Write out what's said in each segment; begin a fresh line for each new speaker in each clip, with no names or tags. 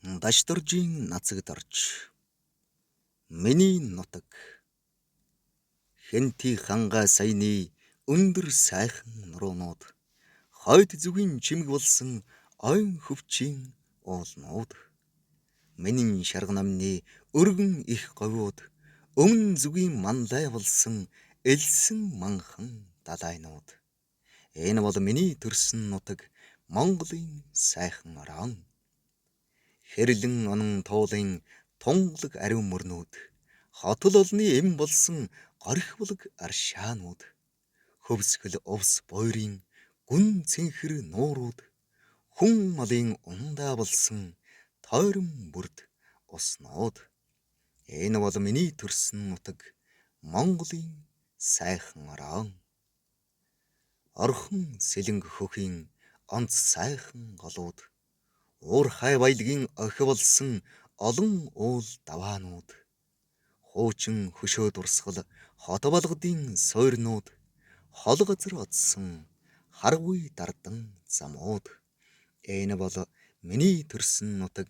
Дашдоржийн нацагдорж миний нутаг хэнти хангаа саяны өндөр сайхан нуруунууд хойд зүгийн чимэг болсон ойн хөвчийн уулнууд миний шарга намны өргөн их говьуд өмнө зүгийн мандай болсон элсэн манхан далайнууд энэ бол миний төрсөн нутаг Монголын сайхан орон хэрлэн онон туулын тунгалаг ариун мөрнүүд хотол олны эм болсон горхивлог аршаанууд хөвсгөл увс буйрын гүн цэнхэр нуурууд хүн малын ундаа болсон тойрон бүрд уснууд энэ бол миний төрсөн нутаг Монголын сайхан орон орхон сэлэнг хөхийн онц сайхан голууд уур хай баялагын охи болсон олон уул даваанууд хуучин хөшөө дурсгал хот болгодын сойрнууд хол газар одсон харгүй дардан замууд энэ бол миний төрсөн нутаг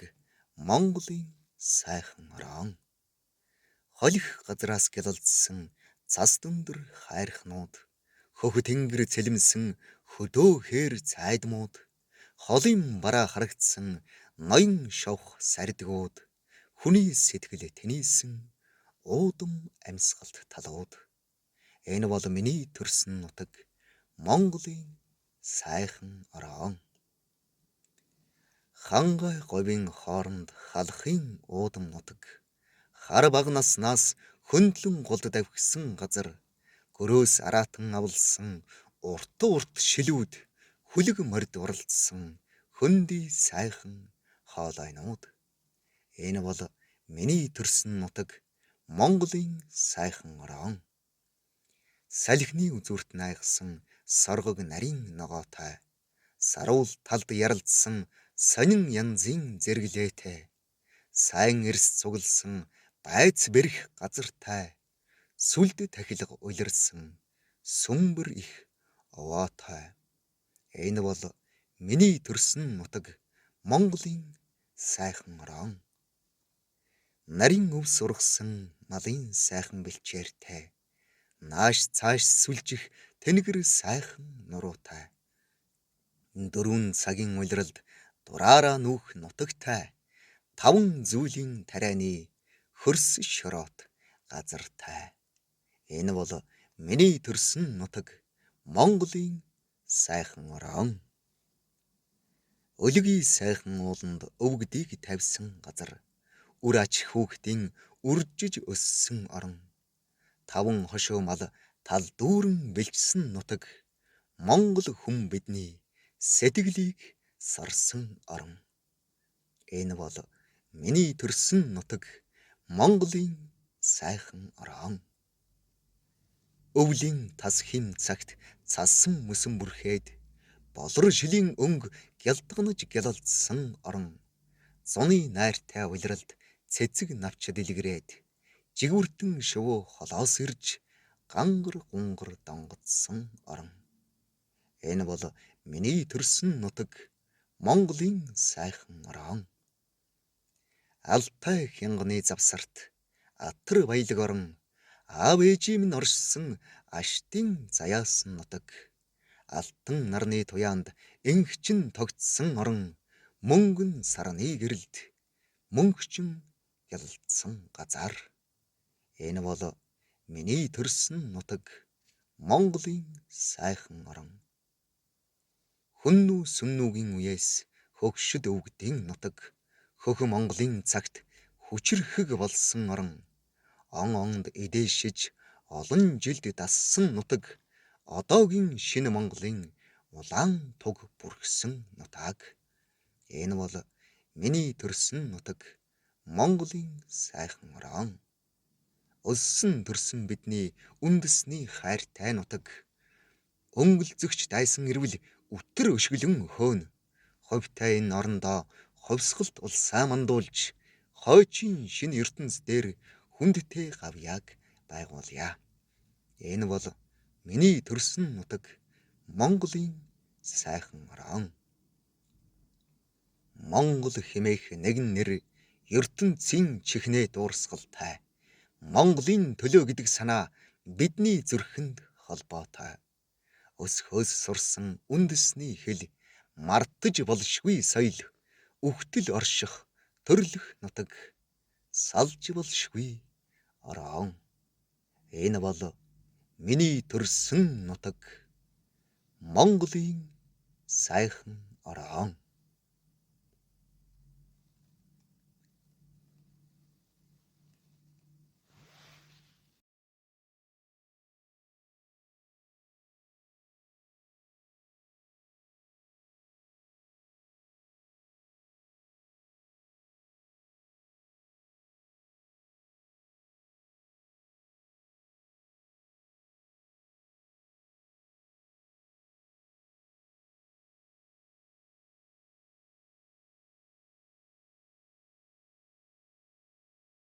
Монголын сайхан орон холих газраас гялалдсан цас дүндэр хайрхнууд хөх тэнгэр цэлмсэн хөдөө хээр цайдмууд холын бараа харагдсан ноён шовх сардгууд хүний сэтгэл тэнийсэн уудам амьсгалт талууд энэ бол миний төрсөн нутаг Монголын сайхан орон хангай говийн хооронд халахын уудам нутаг хар баг наснаас хөндлөн голд давхисан газар гөрөөс араатан авалсан урт урт шилүүд хүлэг морд уралдсан хөндөй сайхан хоолойнууд энэ бол миний төрсөн нутаг Монголын сайхан орон салхины үзүүрт найгсан соргог нарийн ногоотой саруул талд яралдсан сонин янзын зэрэглээтэй сайн эрс цугласан байц бэрх газартай сүлд тахилга улирсан сүмбэр их овоотой энэ бол миний төрсөн нутаг Монголын сайхан орон нарийн өвс ургасан малын сайхан бэлчээртэй нааш цааш сүлжих тэнгэр сайхан нуруутай дөрвөн цагийн улиралд дураараа нүүх нутагтай таван зүйлийн тарианы хөрс шороот газартай энэ бол миний төрсөн нутаг Монголын сайхан орон өлгийн сайхан ууланд өвгдийг тавьсан газар үр ач хүүхдийн үржиж өссөн орон таван хошуу мал тал дүүрэн бэлчсэн нутаг Монгол хүн бидний сэтгэлийг сорсон орон энэ бол миний төрсөн нутаг Монголын сайхан орон өвлийн тас хим цагт цасан мөсөн бүрхээд болор шилийн өнг гялтганаж гялалдсан орон зуны найртай улиралд цэцэг навч дэлгэрээд жигүүртэн шувуу холоос ирж гангар гунгар донгодсон орон энэ бол миний төрсөн нутаг Монголын сайхан орон алтай хянганы завсарт атар баялаг орон аав ээжийн минь оршсон аштын заяасан нутаг алтан нарны туяанд инхчин тогтсон орон мөнгөн сарны гэрэлд мөнхчин гялалдсан газар энэ бол миний төрсөн нутаг Монголын сайхан орон хүннүү сүннүүгийн үеэс хөгшөд өвгдийн нутаг хөх Монголын цагт хүчрхэг болсон орон он онд эдээшиж олон жилд дассан нутаг одоогийн шинэ Монголын улаан туг бүрхсэн нутаг энэ бол миний төрсөн нутаг Монголын сайхан орон өссөн төрсөн бидний үндэсний хайртай нутаг өнгөлзөгч дайсан ирвэл үтэр өшгөлөн хөөнө ховтай энэ орондоо ховсголт улсаа мандуулж хойчийн шинэ ертөнц дээр хүндтэй гавьяаг байгуулъя энэ бол миний төрсөн нутаг Монголын сайхан орон Монгол хэмээх нэгэн нэр ертөнцийн чихнээ дуурсгалтай. Монголын төлөө гэдэг санаа бидний зүрхэнд холбоотой. Өсхөөс сурсан үндэсний хэл, мартаж болшгүй соёл, үхтэл орших төрлөх нутаг, салж болшгүй орон. Энэ бол миний төрсөн нутаг, Монголын сайхан орон.